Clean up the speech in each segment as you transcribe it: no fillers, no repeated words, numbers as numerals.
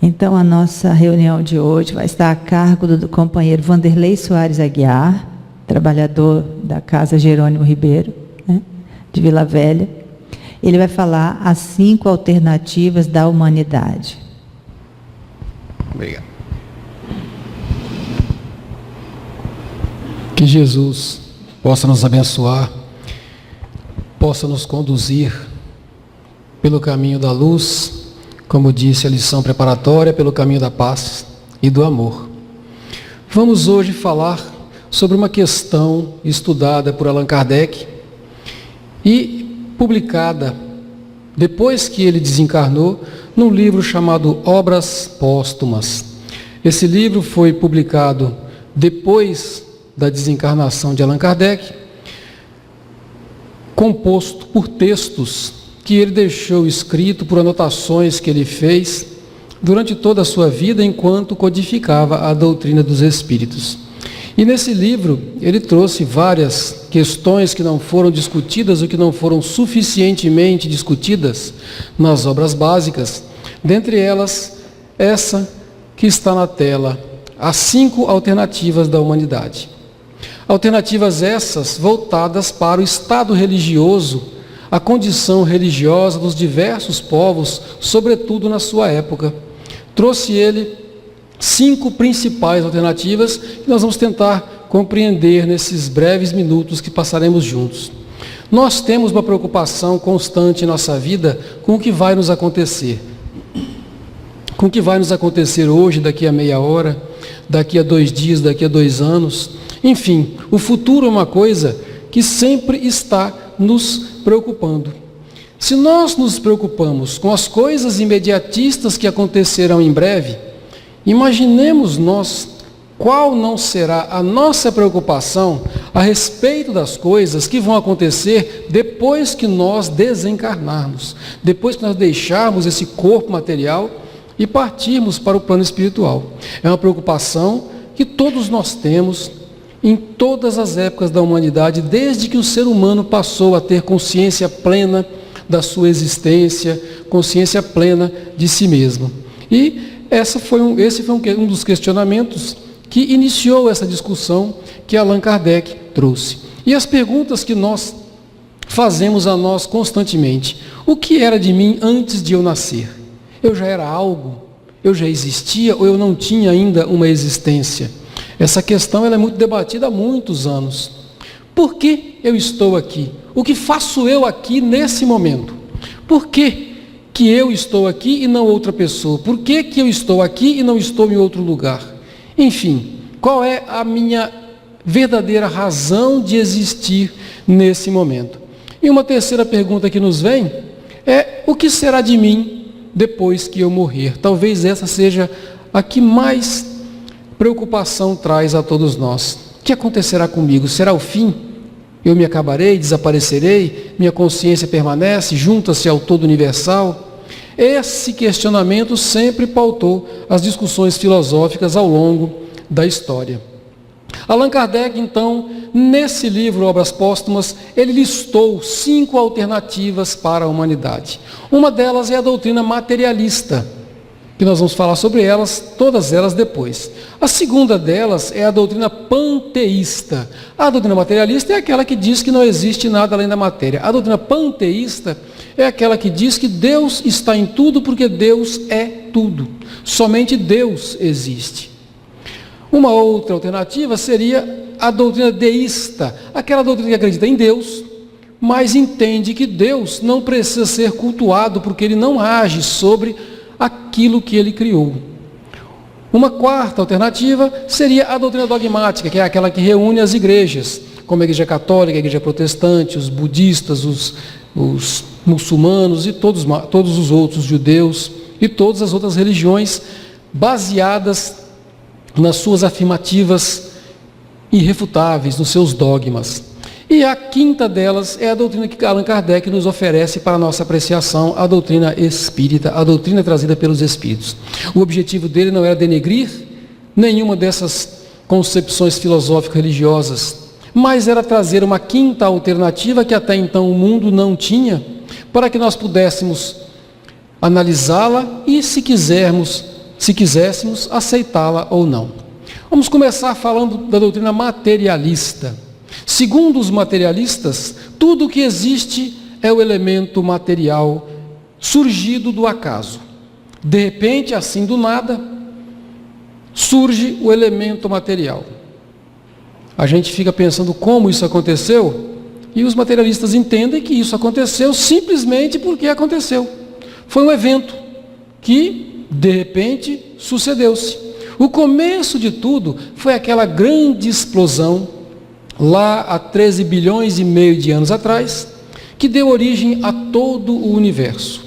Então, a nossa reunião de hoje vai estar a cargo do companheiro Vanderlei Soares Aguiar, trabalhador da Casa Jerônimo Ribeiro, né, de Vila Velha. Ele vai falar as 5 alternativas da humanidade. Obrigado. Que Jesus possa nos abençoar, possa nos conduzir pelo caminho da luz, como disse a lição preparatória, pelo caminho da paz e do amor. Vamos hoje falar sobre uma questão estudada por Allan Kardec e publicada depois que ele desencarnou num livro chamado Obras Póstumas. Esse livro foi publicado depois da desencarnação de Allan Kardec, composto por textos que ele deixou escrito, por anotações que ele fez durante toda a sua vida enquanto codificava a doutrina dos espíritos. E nesse livro ele trouxe várias questões que não foram discutidas ou que não foram suficientemente discutidas nas obras básicas, dentre elas essa que está na tela, as 5 alternativas da humanidade. Alternativas essas voltadas para o estado religioso, a condição religiosa dos diversos povos, sobretudo na sua época. Trouxe ele 5 principais alternativas que nós vamos tentar compreender nesses breves minutos que passaremos juntos. Nós temos uma preocupação constante em nossa vida com o que vai nos acontecer. Com o que vai nos acontecer hoje, daqui a meia hora, daqui a 2 dias, daqui a 2 anos. Enfim, o futuro é uma coisa que sempre está nos preocupando. Se nós nos preocupamos com as coisas imediatistas que acontecerão em breve, imaginemos nós qual não será a nossa preocupação a respeito das coisas que vão acontecer depois que nós desencarnarmos, depois que nós deixarmos esse corpo material e partirmos para o plano espiritual. É uma preocupação que todos nós temos em todas as épocas da humanidade, desde que o ser humano passou a ter consciência plena da sua existência, consciência plena de si mesmo. E esse foi um dos questionamentos que iniciou essa discussão que Allan Kardec trouxe. E as perguntas que nós fazemos a nós constantemente: o que era de mim antes de eu nascer? Eu já era algo? Eu já existia ou eu não tinha ainda uma existência? Essa questão ela é muito debatida há muitos anos. Por que eu estou aqui? O que faço eu aqui nesse momento? Por que eu estou aqui e não outra pessoa? Por que eu estou aqui e não estou em outro lugar? Enfim, qual é a minha verdadeira razão de existir nesse momento? E uma terceira pergunta que nos vem é: o que será de mim depois que eu morrer? Talvez essa seja a que mais preocupação traz a todos nós. O que acontecerá comigo? Será o fim? Eu me acabarei, desaparecerei? Minha consciência permanece, junta-se ao todo universal? Esse questionamento sempre pautou as discussões filosóficas ao longo da história. Allan Kardec, então, nesse livro Obras Póstumas, ele listou 5 alternativas para a humanidade. Uma delas é a doutrina materialista, que nós vamos falar sobre elas, todas elas depois. A segunda delas é a doutrina panteísta. A doutrina materialista é aquela que diz que não existe nada além da matéria. A doutrina panteísta é aquela que diz que Deus está em tudo porque Deus é tudo. Somente Deus existe. Uma outra alternativa seria a doutrina deísta, aquela doutrina que acredita em Deus, mas entende que Deus não precisa ser cultuado porque Ele não age sobre aquilo que Ele criou. Uma quarta alternativa seria a doutrina dogmática, que é aquela que reúne as igrejas, como a igreja católica, a igreja protestante, os budistas, os muçulmanos e todos os outros judeus e todas as outras religiões baseadas nas suas afirmativas irrefutáveis, nos seus dogmas. E a quinta delas é a doutrina que Allan Kardec nos oferece para a nossa apreciação, a doutrina espírita, a doutrina trazida pelos espíritos. O objetivo dele não era denegrir nenhuma dessas concepções filosófico-religiosas, mas era trazer uma quinta alternativa que até então o mundo não tinha, para que nós pudéssemos analisá-la e, se quisermos, se quiséssemos aceitá-la ou não. Vamos começar falando da doutrina materialista. Segundo os materialistas, tudo o que existe é o elemento material surgido do acaso. De repente, assim do nada, surge o elemento material. A gente fica pensando como isso aconteceu, e os materialistas entendem que isso aconteceu simplesmente porque aconteceu. Foi um evento que, de repente, sucedeu-se. O começo de tudo foi aquela grande explosão, lá há 13 bilhões e meio de anos atrás, que deu origem a todo o universo.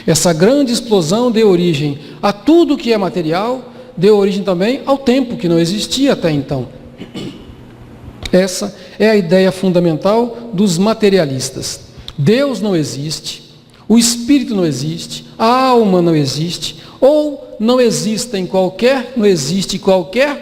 Essa grande explosão deu origem a tudo que é material, deu origem também ao tempo que não existia até então. Essa é a ideia fundamental dos materialistas. Deus não existe, o Espírito não existe, a alma não existe, ou não existe qualquer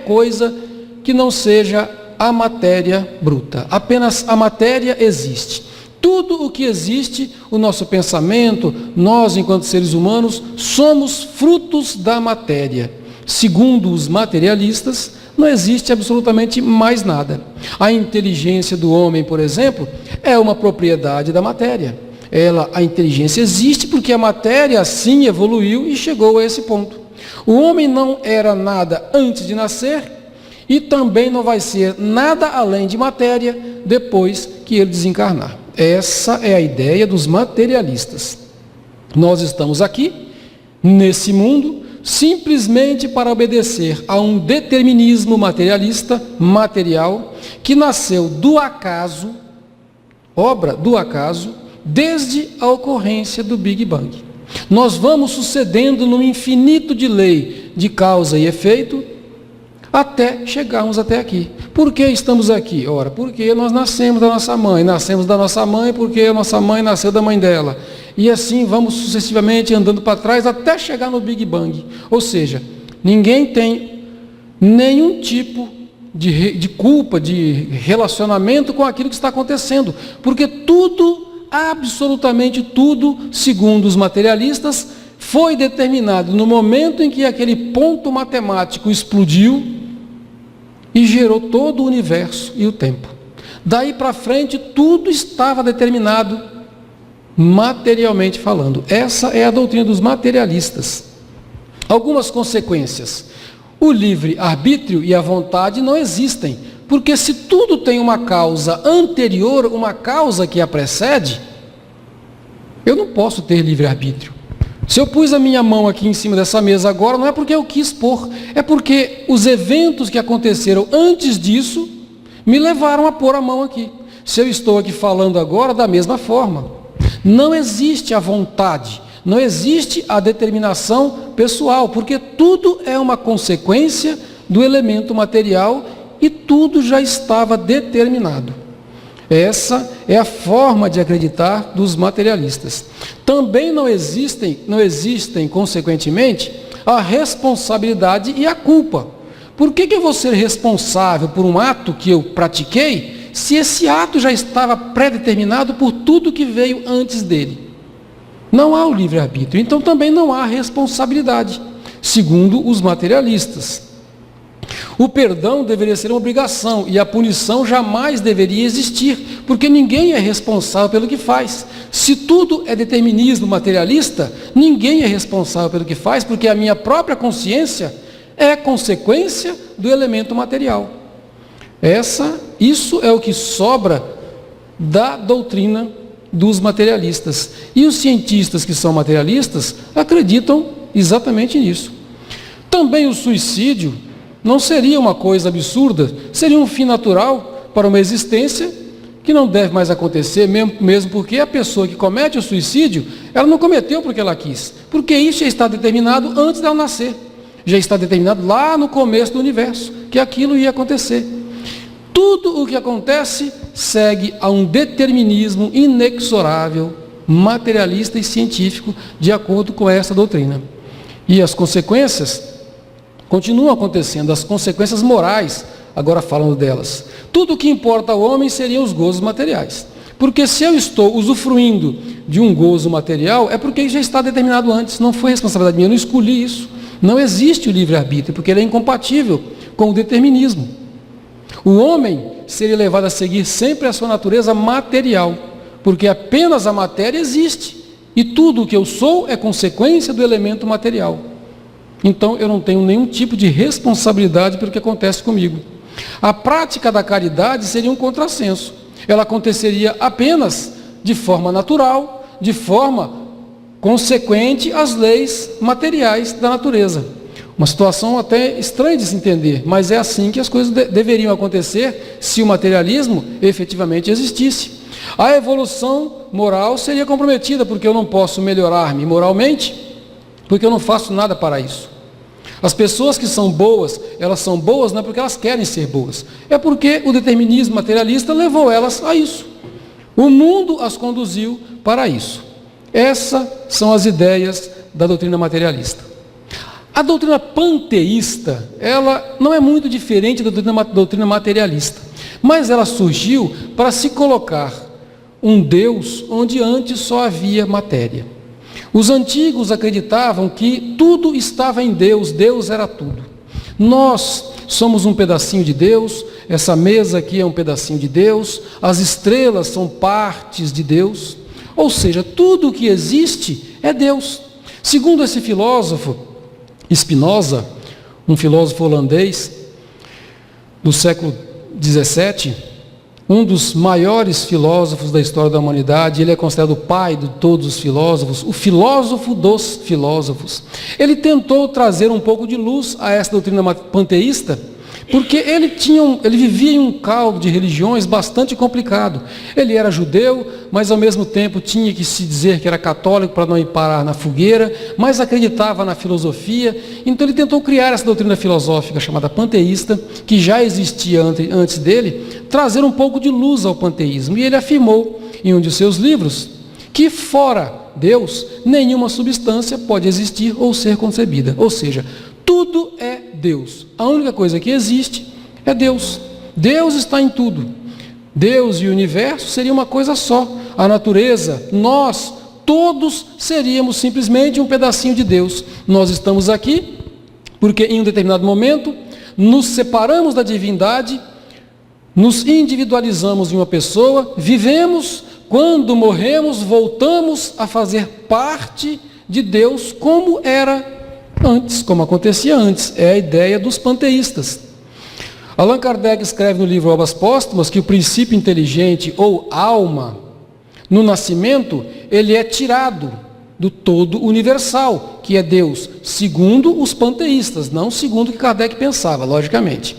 coisa que não seja a matéria bruta. Apenas a matéria existe. Tudo o que existe, o nosso pensamento, nós enquanto seres humanos, somos frutos da matéria. Segundo os materialistas, não existe absolutamente mais nada. A inteligência do homem, por exemplo, é uma propriedade da matéria. A inteligência existe porque a matéria assim evoluiu e chegou a esse ponto. O homem não era nada antes de nascer e também não vai ser nada além de matéria depois que ele desencarnar. Essa é a ideia dos materialistas. Nós estamos aqui, nesse mundo, simplesmente para obedecer a um determinismo materialista, material, que nasceu do acaso, obra do acaso, desde a ocorrência do Big Bang. Nós vamos sucedendo num infinito de lei de causa e efeito até chegarmos até aqui. Por que estamos aqui? Ora, porque nós nascemos da nossa mãe porque a nossa mãe nasceu da mãe dela. E assim vamos sucessivamente andando para trás até chegar no Big Bang. Ou seja, ninguém tem nenhum tipo de culpa, de relacionamento com aquilo que está acontecendo. Porque tudo, absolutamente tudo, segundo os materialistas, foi determinado no momento em que aquele ponto matemático explodiu e gerou todo o universo e o tempo. Daí para frente, tudo estava determinado materialmente falando. Essa é a doutrina dos materialistas. Algumas consequências. O livre-arbítrio e a vontade não existem, porque se tudo tem uma causa anterior, uma causa que a precede, eu não posso ter livre-arbítrio. Se eu pus a minha mão aqui em cima dessa mesa agora, não é porque eu quis pôr, é porque os eventos que aconteceram antes disso me levaram a pôr a mão aqui. Se eu estou aqui falando agora, da mesma forma. Não existe a vontade, não existe a determinação pessoal, porque tudo é uma consequência do elemento material e tudo já estava determinado. Essa é a forma de acreditar dos materialistas. Também não existem, consequentemente, a responsabilidade e a culpa. Por que eu vou ser responsável por um ato que eu pratiquei, se esse ato já estava pré-determinado por tudo que veio antes dele? Não há o livre-arbítrio, então também não há responsabilidade, segundo os materialistas. O perdão deveria ser uma obrigação e a punição jamais deveria existir, porque ninguém é responsável pelo que faz. Se tudo é determinismo materialista, ninguém é responsável pelo que faz, porque a minha própria consciência é consequência do elemento material. Isso é o que sobra da doutrina dos materialistas. E os cientistas que são materialistas acreditam exatamente nisso. Também o suicídio não seria uma coisa absurda, seria um fim natural para uma existência que não deve mais acontecer, mesmo porque a pessoa que comete o suicídio, ela não cometeu porque ela quis, porque isso já está determinado antes dela nascer, já está determinado lá no começo do universo, que aquilo ia acontecer. Tudo o que acontece segue a um determinismo inexorável, materialista e científico, de acordo com essa doutrina. E as consequências continuam acontecendo, as consequências morais, agora falando delas. Tudo o que importa ao homem seriam os gozos materiais. Porque se eu estou usufruindo de um gozo material, é porque já está determinado antes, não foi responsabilidade minha, eu não escolhi isso. Não existe o livre-arbítrio, porque ele é incompatível com o determinismo. O homem seria levado a seguir sempre a sua natureza material, porque apenas a matéria existe, e tudo o que eu sou é consequência do elemento material. Então eu não tenho nenhum tipo de responsabilidade pelo que acontece comigo. A prática da caridade seria um contrassenso. Ela aconteceria apenas de forma natural, de forma consequente às leis materiais da natureza. Uma situação até estranha de se entender, mas é assim que as coisas deveriam acontecer se o materialismo efetivamente existisse. A evolução moral seria comprometida, porque eu não posso melhorar-me moralmente, porque eu não faço nada para isso. As pessoas que são boas, elas são boas não é porque elas querem ser boas, é porque o determinismo materialista levou elas a isso. O mundo as conduziu para isso. Essas são as ideias da doutrina materialista. A doutrina panteísta, ela não é muito diferente da doutrina materialista, mas ela surgiu para se colocar um Deus onde antes só havia matéria. Os antigos acreditavam que tudo estava em Deus, Deus era tudo. Nós somos um pedacinho de Deus, essa mesa aqui é um pedacinho de Deus, as estrelas são partes de Deus, ou seja, tudo o que existe é Deus. Segundo esse filósofo, Spinoza, um filósofo holandês do século XVII, um dos maiores filósofos da história da humanidade, ele é considerado o pai de todos os filósofos, o filósofo dos filósofos. Ele tentou trazer um pouco de luz a essa doutrina panteísta, porque ele vivia em um caldo de religiões bastante complicado. Ele era judeu, mas ao mesmo tempo tinha que se dizer que era católico para não ir parar na fogueira, mas acreditava na filosofia. Então ele tentou criar essa doutrina filosófica chamada panteísta, que já existia antes dele, trazer um pouco de luz ao panteísmo. E ele afirmou em um de seus livros que fora Deus, nenhuma substância pode existir ou ser concebida. Ou seja, tudo é Deus. A única coisa que existe é Deus. Deus está em tudo. Deus e o universo seria uma coisa só. A natureza, nós, todos seríamos simplesmente um pedacinho de Deus. Nós estamos aqui porque em um determinado momento nos separamos da divindade, nos individualizamos em uma pessoa, vivemos, quando morremos, voltamos a fazer parte de Deus como era antes, como acontecia antes. É a ideia dos panteístas. Allan Kardec escreve no livro Obras Póstumas que o princípio inteligente ou alma, no nascimento, ele é tirado do todo universal, que é Deus, segundo os panteístas, não segundo o que Kardec pensava, logicamente.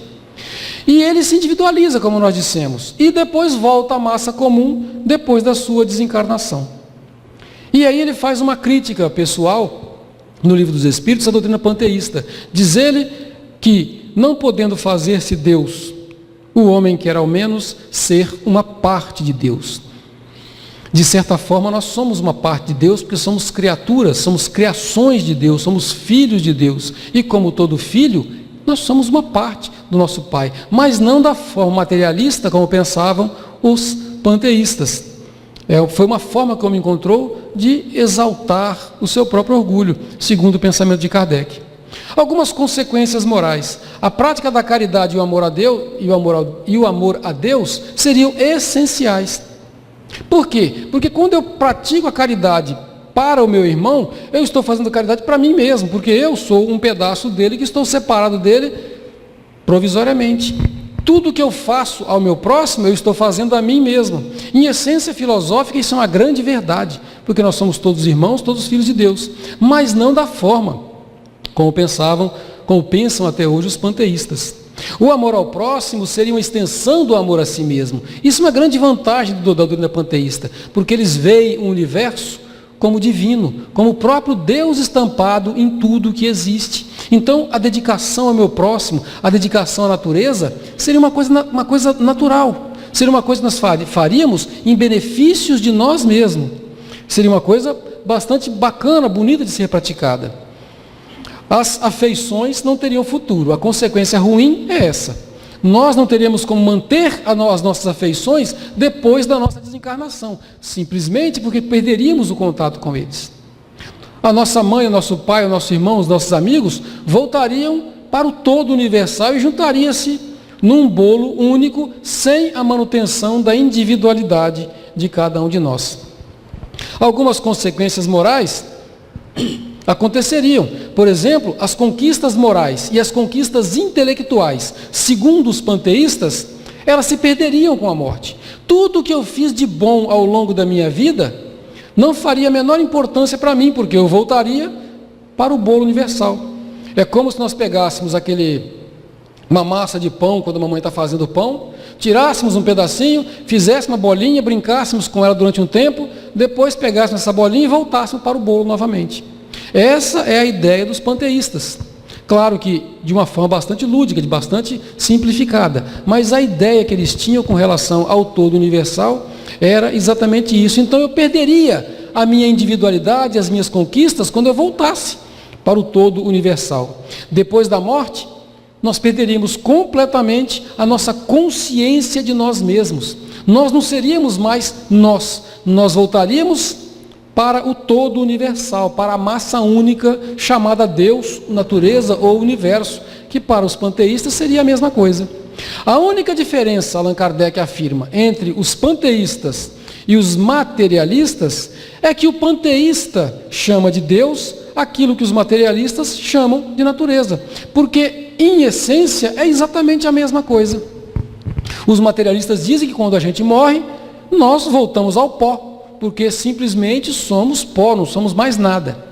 E ele se individualiza, como nós dissemos, e depois volta à massa comum, depois da sua desencarnação. E aí ele faz uma crítica pessoal no Livro dos Espíritos, a doutrina panteísta. Diz ele que, não podendo fazer-se Deus, o homem quer ao menos ser uma parte de Deus. De certa forma, nós somos uma parte de Deus, porque somos criaturas, somos criações de Deus, somos filhos de Deus. E como todo filho, nós somos uma parte do nosso Pai, mas não da forma materialista, como pensavam os panteístas. Foi uma forma como encontrou de exaltar o seu próprio orgulho, segundo o pensamento de Kardec. Algumas consequências morais. A prática da caridade e o amor a Deus, e o amor a Deus seriam essenciais. Por quê? Porque quando eu pratico a caridade para o meu irmão, eu estou fazendo caridade para mim mesmo, porque eu sou um pedaço dele que estou separado dele provisoriamente. Tudo que eu faço ao meu próximo, eu estou fazendo a mim mesmo. Em essência filosófica, isso é uma grande verdade, porque nós somos todos irmãos, todos filhos de Deus, mas não da forma como pensam até hoje os panteístas. O amor ao próximo seria uma extensão do amor a si mesmo. Isso é uma grande vantagem da doutrina panteísta, porque eles veem o universo como divino, como o próprio Deus estampado em tudo que existe. Então, a dedicação ao meu próximo, a dedicação à natureza, seria uma coisa natural. Seria uma coisa que nós faríamos em benefícios de nós mesmos. Seria uma coisa bastante bacana, bonita de ser praticada. As afeições não teriam futuro. A consequência ruim é essa. Nós não teríamos como manter as nossas afeições depois da nossa desencarnação, simplesmente porque perderíamos o contato com eles. a nossa mãe, o nosso pai, o nosso irmão, os nossos amigos, voltariam para o todo universal e juntaria-se num bolo único, sem a manutenção da individualidade de cada um de nós. Algumas consequências morais aconteceriam. Por exemplo, as conquistas morais e as conquistas intelectuais, segundo os panteístas, elas se perderiam com a morte. Tudo que eu fiz de bom ao longo da minha vida não faria a menor importância para mim, porque eu voltaria para o bolo universal. É como se nós pegássemos uma massa de pão, quando a mamãe está fazendo pão, tirássemos um pedacinho, fizéssemos uma bolinha, brincássemos com ela durante um tempo, depois pegássemos essa bolinha e voltássemos para o bolo novamente. Essa é a ideia dos panteístas. Claro que de uma forma bastante lúdica, bastante simplificada, mas a ideia que eles tinham com relação ao todo universal era exatamente isso. Então eu perderia a minha individualidade, as minhas conquistas, quando eu voltasse para o todo universal. Depois da morte, nós perderíamos completamente a nossa consciência de nós mesmos. Nós não seríamos mais nós voltaríamos para o todo universal, para a massa única chamada Deus, natureza ou universo, que para os panteístas seria a mesma coisa. A única diferença, Allan Kardec afirma, entre os panteístas e os materialistas é que o panteísta chama de Deus aquilo que os materialistas chamam de natureza, porque em essência é exatamente a mesma coisa. Os materialistas dizem que quando a gente morre, nós voltamos ao pó, porque simplesmente somos pó, não somos mais nada.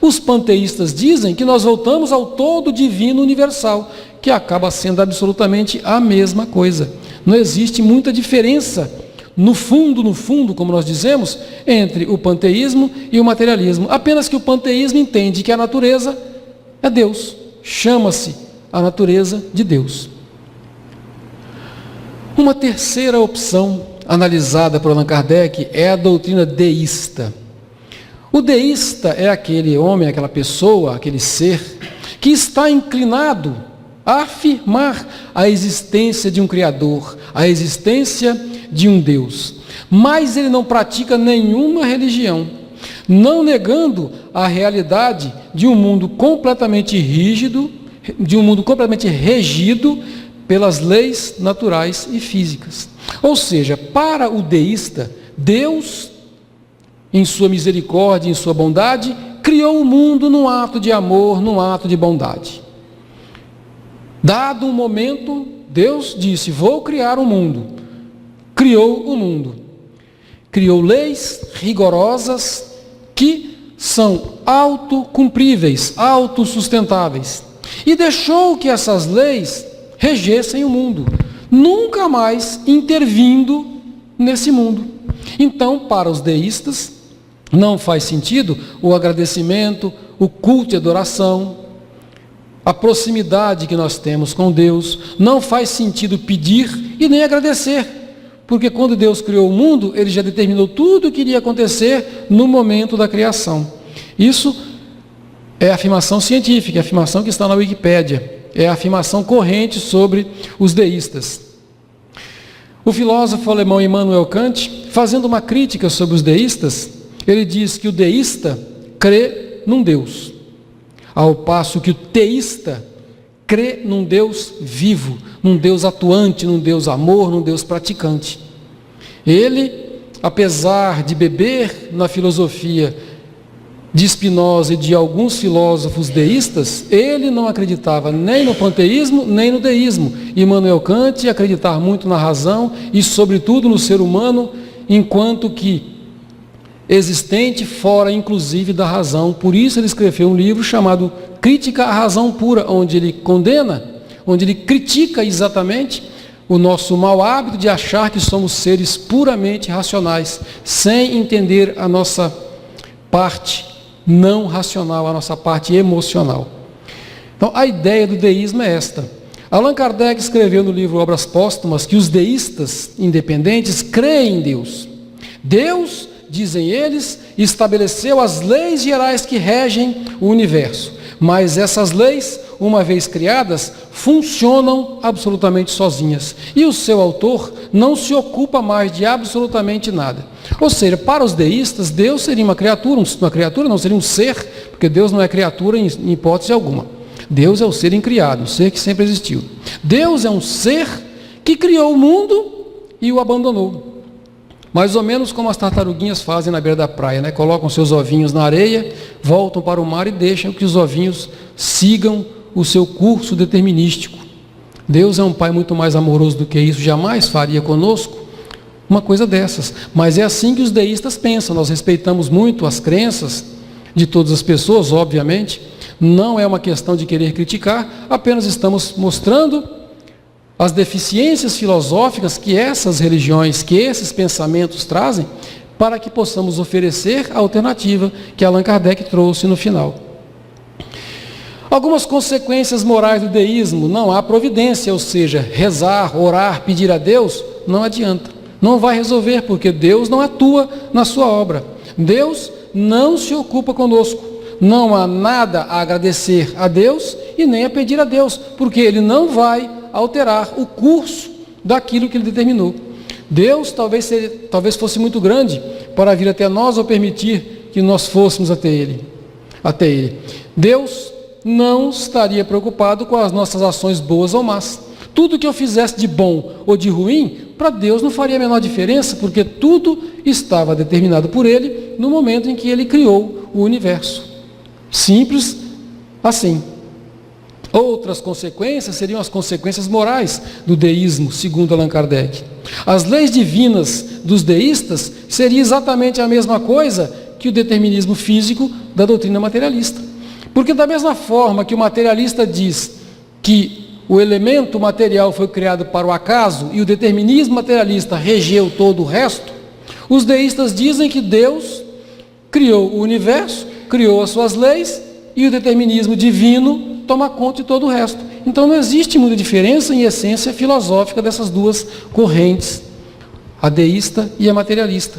Os panteístas dizem que nós voltamos ao todo divino universal, que acaba sendo absolutamente a mesma coisa. Não existe muita diferença, no fundo, como nós dizemos, entre o panteísmo e o materialismo. Apenas que o panteísmo entende que a natureza é Deus, chama-se a natureza de Deus. Uma terceira opção analisada por Allan Kardec é a doutrina deísta. O deísta é aquele homem, aquela pessoa, aquele ser que está inclinado a afirmar a existência de um Criador, a existência de um Deus. Mas ele não pratica nenhuma religião, não negando a realidade de um mundo completamente rígido, de um mundo completamente regido pelas leis naturais e físicas. Ou seja, para o deísta, Deus, em sua misericórdia, em sua bondade, criou o mundo num ato de amor, num ato de bondade. Dado um momento, Deus disse: vou criar um mundo. Criou o mundo. Criou leis rigorosas que são autocumpríveis, autossustentáveis. E deixou que essas leis regessem o mundo, nunca mais intervindo nesse mundo. Então, para os deístas, não faz sentido o agradecimento, o culto e adoração, a proximidade que nós temos com Deus. Não faz sentido pedir e nem agradecer, porque quando Deus criou o mundo, Ele já determinou tudo o que iria acontecer no momento da criação. Isso é a afirmação científica, a afirmação que está na Wikipédia, é a afirmação corrente sobre os deístas. O filósofo alemão Immanuel Kant, fazendo uma crítica sobre os deístas, ele diz que o deísta crê num Deus, ao passo que o teísta crê num Deus vivo, num Deus atuante, num Deus amor, num Deus praticante. Ele, apesar de beber na filosofia de Spinoza e de alguns filósofos deístas, ele não acreditava nem no panteísmo, nem no deísmo. Immanuel Kant acreditar muito na razão e, sobretudo, no ser humano, enquanto que existente fora, inclusive, da razão. Por isso ele escreveu um livro chamado Crítica à Razão Pura, onde ele condena, onde ele critica exatamente o nosso mau hábito de achar que somos seres puramente racionais, sem entender a nossa parte não racional, a nossa parte emocional. Então, a ideia do deísmo é esta. Allan Kardec escreveu no livro Obras Póstumas que os deístas independentes creem em Deus. Deus, dizem eles, estabeleceu as leis gerais que regem o universo, mas essas leis uma vez criadas, funcionam absolutamente sozinhas. E o seu autor não se ocupa mais de absolutamente nada. Ou seja, para os deístas, Deus seria uma criatura não, seria um ser, porque Deus não é criatura em hipótese alguma. Deus é o ser incriado, o ser que sempre existiu. Deus é um ser que criou o mundo e o abandonou. Mais ou menos como as tartaruguinhas fazem na beira da praia, né? Colocam seus ovinhos na areia, voltam para o mar e deixam que os ovinhos sigam o seu curso determinístico. Deus é um Pai muito mais amoroso do que isso, jamais faria conosco uma coisa dessas. Mas é assim que os deístas pensam. Nós respeitamos muito as crenças de todas as pessoas, obviamente. Não é uma questão de querer criticar, apenas estamos mostrando as deficiências filosóficas que essas religiões, que esses pensamentos trazem, para que possamos oferecer a alternativa que Allan Kardec trouxe no final. Algumas consequências morais do deísmo: não há providência, ou seja, rezar, orar, pedir a Deus, não adianta. Não vai resolver, porque Deus não atua na sua obra. Deus não se ocupa conosco. Não há nada a agradecer a Deus e nem a pedir a Deus, porque Ele não vai alterar o curso daquilo que Ele determinou. Deus talvez fosse muito grande para vir até nós ou permitir que nós fôssemos até Ele. Deus não estaria preocupado com as nossas ações boas ou más. Tudo que eu fizesse de bom ou de ruim, para Deus não faria a menor diferença, porque tudo estava determinado por Ele no momento em que Ele criou o universo. Simples assim. Outras consequências seriam as consequências morais do deísmo, segundo Allan Kardec. As leis divinas dos deístas seria exatamente a mesma coisa que o determinismo físico da doutrina materialista. Porque da mesma forma que o materialista diz que o elemento material foi criado para o acaso e o determinismo materialista regeu todo o resto, os deístas dizem que Deus criou o universo, criou as suas leis e o determinismo divino toma conta de todo o resto. Então não existe muita diferença em essência filosófica dessas duas correntes, a deísta e a materialista.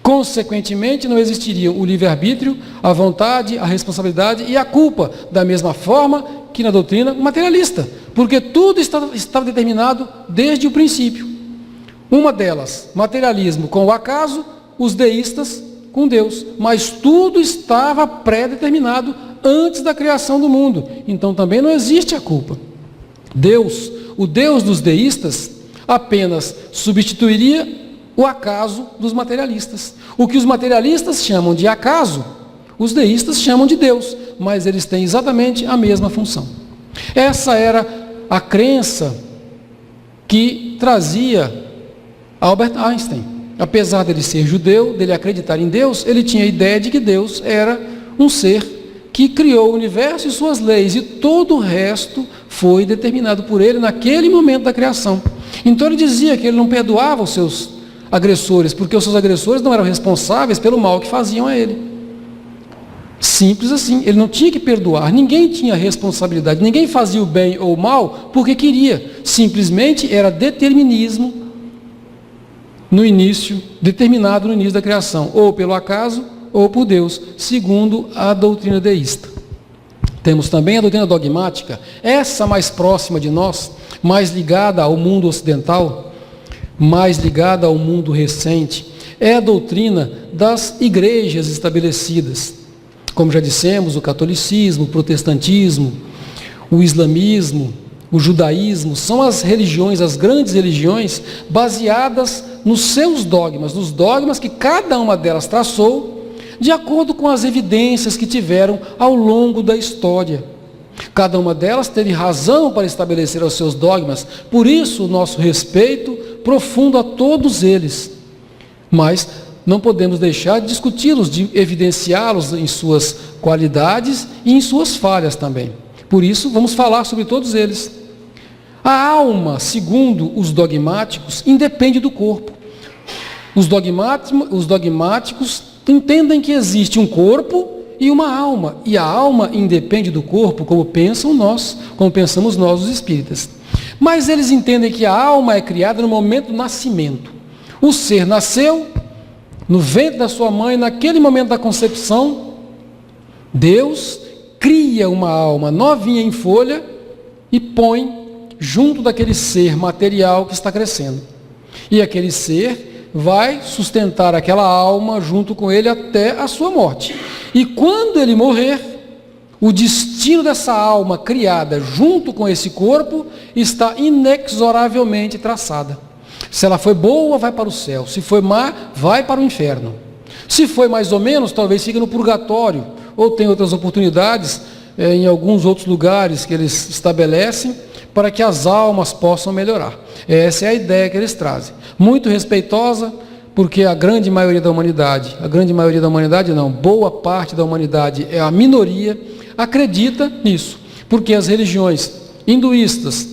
Consequentemente, não existiriam o livre-arbítrio, a vontade, a responsabilidade e a culpa, da mesma forma que na doutrina materialista, porque tudo estava determinado desde o princípio. Uma delas, materialismo com o acaso, os deístas com Deus, mas tudo estava pré-determinado antes da criação do mundo, então também não existe a culpa. Deus, o Deus dos deístas, apenas substituiria o acaso dos materialistas. O que os materialistas chamam de acaso, os deístas chamam de Deus, mas eles têm exatamente a mesma função. Essa era a crença que trazia Albert Einstein. Apesar dele ser judeu, dele acreditar em Deus, ele tinha a ideia de que Deus era um ser que criou o universo e suas leis, e todo o resto foi determinado por ele naquele momento da criação. Então ele dizia que ele não perdoava os seus agressores, porque os seus agressores não eram responsáveis pelo mal que faziam a ele. Simples assim, ele não tinha que perdoar, ninguém tinha responsabilidade, ninguém fazia o bem ou o mal porque queria, simplesmente era determinismo determinado no início da criação, ou pelo acaso ou por Deus, segundo a doutrina deísta. Temos também a doutrina dogmática, essa mais próxima de nós, mais ligada ao mundo ocidental, mais ligada ao mundo recente, é a doutrina das igrejas estabelecidas. Como já dissemos, o catolicismo, o protestantismo, o islamismo, o judaísmo, são as religiões, as grandes religiões, baseadas nos seus dogmas, nos dogmas que cada uma delas traçou, de acordo com as evidências que tiveram ao longo da história. Cada uma delas teve razão para estabelecer os seus dogmas, por isso o nosso respeito profundo a todos eles. Mas não podemos deixar de discuti-los, de evidenciá-los em suas qualidades e em suas falhas também. Por isso, vamos falar sobre todos eles. A alma, segundo os dogmáticos, independe do corpo. Os dogmáticos entendem que existe um corpo e uma alma, e a alma independe do corpo, como pensamos nós, os espíritas. Mas eles entendem que a alma é criada no momento do nascimento. O ser nasceu no ventre da sua mãe, naquele momento da concepção, Deus cria uma alma novinha em folha e põe junto daquele ser material que está crescendo. E aquele ser vai sustentar aquela alma junto com ele até a sua morte. E quando ele morrer, o destino dessa alma criada junto com esse corpo está inexoravelmente traçada. Se ela foi boa, vai para o céu. Se foi má, vai para o inferno. Se foi mais ou menos, talvez fique no purgatório, ou tem outras oportunidades em alguns outros lugares que eles estabelecem para que as almas possam melhorar. Essa é a ideia que eles trazem. Muito respeitosa, porque a grande maioria da humanidade não, boa parte da humanidade, é a minoria, acredita nisso. Porque as religiões hinduístas,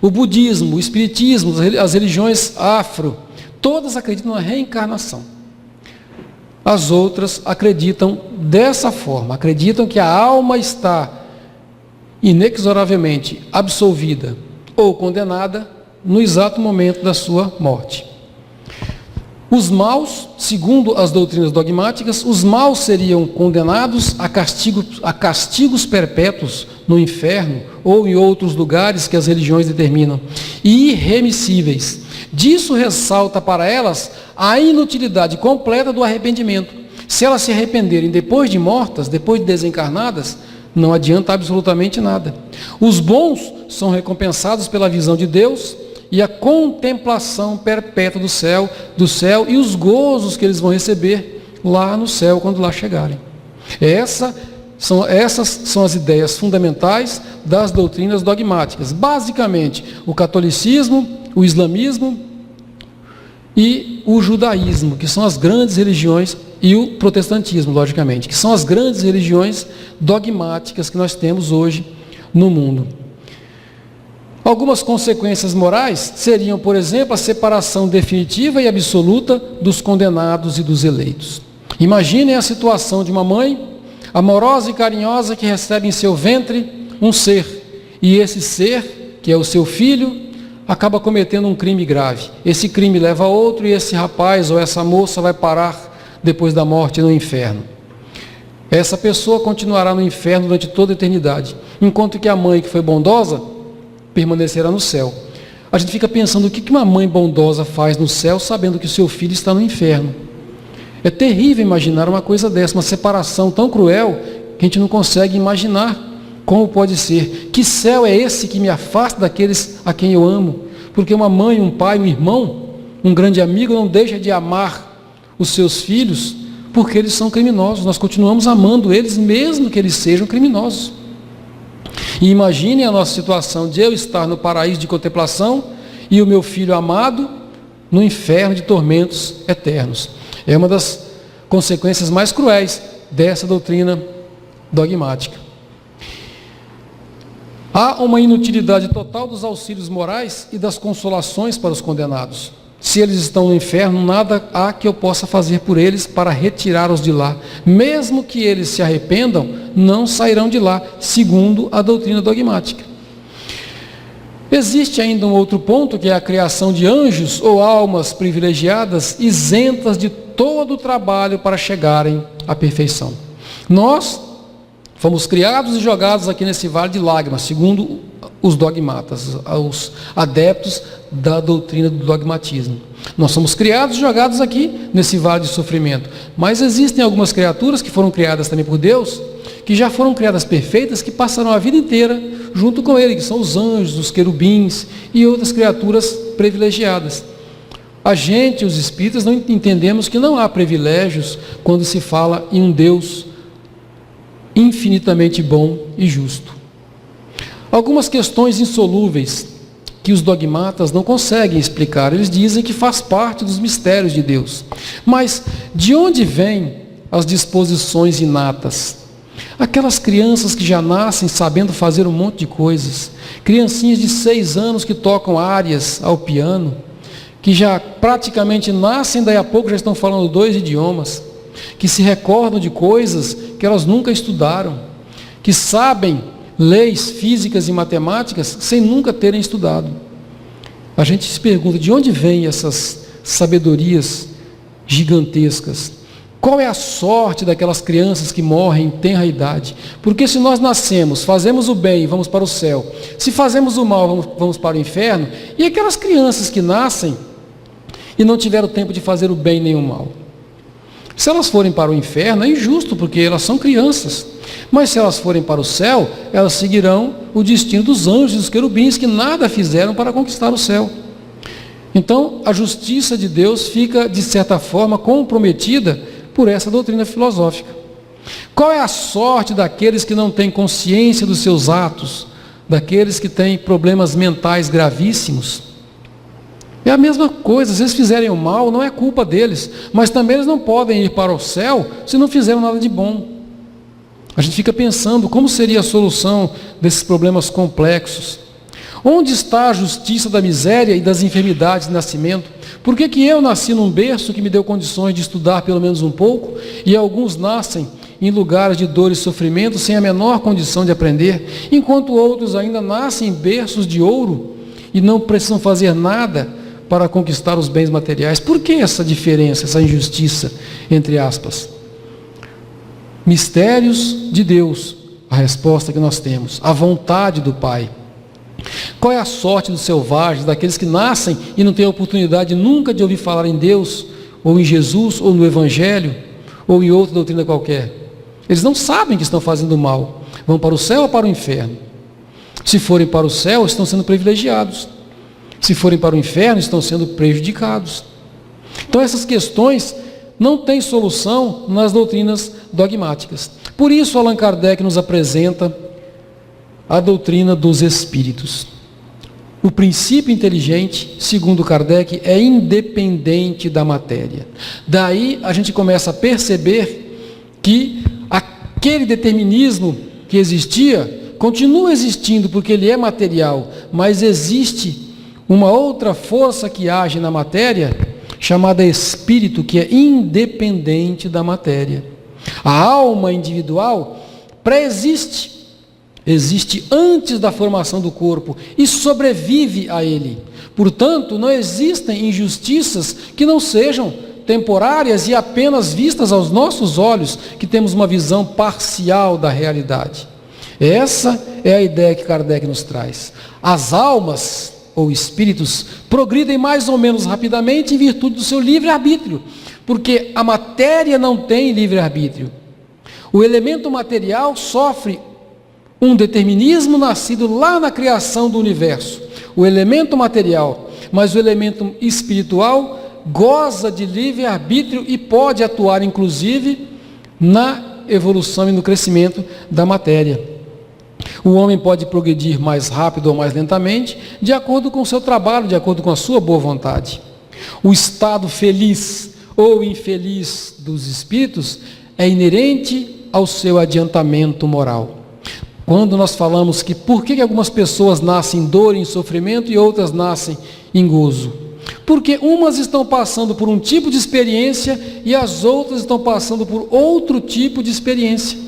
o budismo, o espiritismo, as religiões afro, todas acreditam na reencarnação. As outras acreditam dessa forma, acreditam que a alma está inexoravelmente absolvida ou condenada no exato momento da sua morte. Os maus, segundo as doutrinas dogmáticas, os maus seriam condenados a castigos perpétuos no inferno ou em outros lugares que as religiões determinam, irremissíveis. Disso ressalta para elas a inutilidade completa do arrependimento. Se elas se arrependerem depois de mortas, depois de desencarnadas, não adianta absolutamente nada. Os bons são recompensados pela visão de Deus e a contemplação perpétua do céu e os gozos que eles vão receber lá no céu quando lá chegarem. Essas são as ideias fundamentais das doutrinas dogmáticas. Basicamente, o catolicismo, o islamismo e o judaísmo, que são as grandes religiões, e o protestantismo, logicamente, que são as grandes religiões dogmáticas que nós temos hoje no mundo. Algumas consequências morais seriam, por exemplo, a separação definitiva e absoluta dos condenados e dos eleitos. Imaginem a situação de uma mãe amorosa e carinhosa que recebe em seu ventre um ser, e esse ser, que é o seu filho, acaba cometendo um crime grave. Esse crime leva a outro e esse rapaz ou essa moça vai parar depois da morte no inferno. Essa pessoa continuará no inferno durante toda a eternidade, enquanto que a mãe que foi bondosa permanecerá no céu. A gente fica pensando o que uma mãe bondosa faz no céu sabendo que o seu filho está no inferno. É terrível imaginar uma coisa dessa, uma separação tão cruel que a gente não consegue imaginar como pode ser. Que céu é esse que me afasta daqueles a quem eu amo? Porque uma mãe, um pai, um irmão, um grande amigo não deixa de amar os seus filhos porque eles são criminosos. Nós continuamos amando eles mesmo que eles sejam criminosos. E imaginem a nossa situação de eu estar no paraíso de contemplação e o meu filho amado no inferno de tormentos eternos. É uma das consequências mais cruéis dessa doutrina dogmática. Há uma inutilidade total dos auxílios morais e das consolações para os condenados. Se eles estão no inferno, nada há que eu possa fazer por eles para retirá-los de lá. Mesmo que eles se arrependam, não sairão de lá, segundo a doutrina dogmática. Existe ainda um outro ponto, que é a criação de anjos ou almas privilegiadas, isentas de todo o trabalho para chegarem à perfeição. Nós fomos criados e jogados aqui nesse vale de lágrimas, segundo os dogmatas, os adeptos da doutrina do dogmatismo. Nós somos criados e jogados aqui nesse vale de sofrimento. Mas existem algumas criaturas que foram criadas também por Deus, que já foram criadas perfeitas, que passaram a vida inteira junto com Ele, que são os anjos, os querubins e outras criaturas privilegiadas. A gente, os espíritas, não entendemos que não há privilégios quando se fala em um Deus infinitamente bom e justo. Algumas questões insolúveis que os dogmatas não conseguem explicar. Eles dizem que faz parte dos mistérios de Deus. Mas de onde vêm as disposições inatas? Aquelas crianças que já nascem sabendo fazer um monte de coisas. Criancinhas de 6 anos que tocam áreas ao piano, que já praticamente nascem, daí a pouco já estão falando 2 idiomas, que se recordam de coisas que elas nunca estudaram, que sabem leis físicas e matemáticas sem nunca terem estudado. A gente se pergunta de onde vêm essas sabedorias gigantescas? Qual é a sorte daquelas crianças que morrem em tenra idade? Porque se nós nascemos, fazemos o bem, vamos para o céu. Se fazemos o mal, vamos para o inferno. E aquelas crianças que nascem e não tiveram tempo de fazer o bem nem o mal? Se elas forem para o inferno, é injusto, porque elas são crianças. Mas se elas forem para o céu, elas seguirão o destino dos anjos e dos querubins, que nada fizeram para conquistar o céu. Então, a justiça de Deus fica, de certa forma, comprometida por essa doutrina filosófica. Qual é a sorte daqueles que não têm consciência dos seus atos, daqueles que têm problemas mentais gravíssimos? É a mesma coisa, se eles fizerem o mal, não é culpa deles, mas também eles não podem ir para o céu se não fizeram nada de bom. A gente fica pensando como seria a solução desses problemas complexos. Onde está a justiça da miséria e das enfermidades de nascimento? Por que eu nasci num berço que me deu condições de estudar pelo menos um pouco, e alguns nascem em lugares de dor e sofrimento sem a menor condição de aprender, enquanto outros ainda nascem em berços de ouro e não precisam fazer nada para conquistar os bens materiais? Por que essa diferença, essa injustiça, entre aspas? Mistérios de Deus, a resposta que nós temos, a vontade do Pai. Qual é a sorte dos selvagens, daqueles que nascem e não têm a oportunidade nunca de ouvir falar em Deus, ou em Jesus, ou no Evangelho, ou em outra doutrina qualquer? Eles não sabem que estão fazendo mal. Vão para o céu ou para o inferno? Se forem para o céu, estão sendo privilegiados. Se forem para o inferno, estão sendo prejudicados. Então essas questões não têm solução nas doutrinas dogmáticas. Por isso Allan Kardec nos apresenta a doutrina dos espíritos. O princípio inteligente, segundo Kardec, é independente da matéria. Daí a gente começa a perceber que aquele determinismo que existia continua existindo porque ele é material, mas existe uma outra força que age na matéria, chamada espírito, que é independente da matéria. A alma individual pré-existe, existe antes da formação do corpo e sobrevive a ele. Portanto, não existem injustiças que não sejam temporárias e apenas vistas aos nossos olhos, que temos uma visão parcial da realidade. Essa é a ideia que Kardec nos traz. As almas ou espíritos progridem mais ou menos rapidamente em virtude do seu livre-arbítrio, porque a matéria não tem livre-arbítrio. O elemento material sofre um determinismo nascido lá na criação do universo, o elemento material, mas o elemento espiritual goza de livre-arbítrio e pode atuar inclusive na evolução e no crescimento da matéria. O homem pode progredir mais rápido ou mais lentamente, de acordo com o seu trabalho, de acordo com a sua boa vontade. O estado feliz ou infeliz dos espíritos é inerente ao seu adiantamento moral. Quando nós falamos que por que algumas pessoas nascem em dor e em sofrimento e outras nascem em gozo? Porque umas estão passando por um tipo de experiência e as outras estão passando por outro tipo de experiência.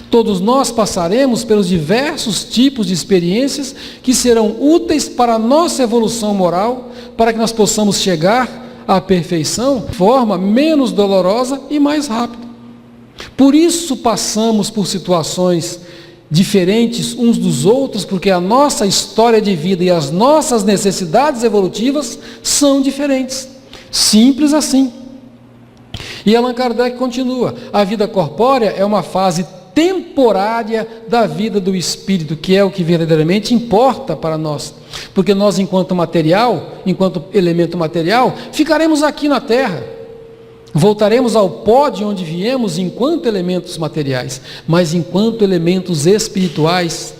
Todos nós passaremos pelos diversos tipos de experiências que serão úteis para a nossa evolução moral, para que nós possamos chegar à perfeição de forma menos dolorosa e mais rápida. Por isso passamos por situações diferentes uns dos outros, porque a nossa história de vida e as nossas necessidades evolutivas são diferentes. Simples assim. E Allan Kardec continua: a vida corpórea é uma fase temporária da vida do espírito, que é o que verdadeiramente importa para nós. Porque nós, enquanto material, enquanto elemento material, ficaremos aqui na Terra. Voltaremos ao pó de onde viemos enquanto elementos materiais, mas enquanto elementos espirituais,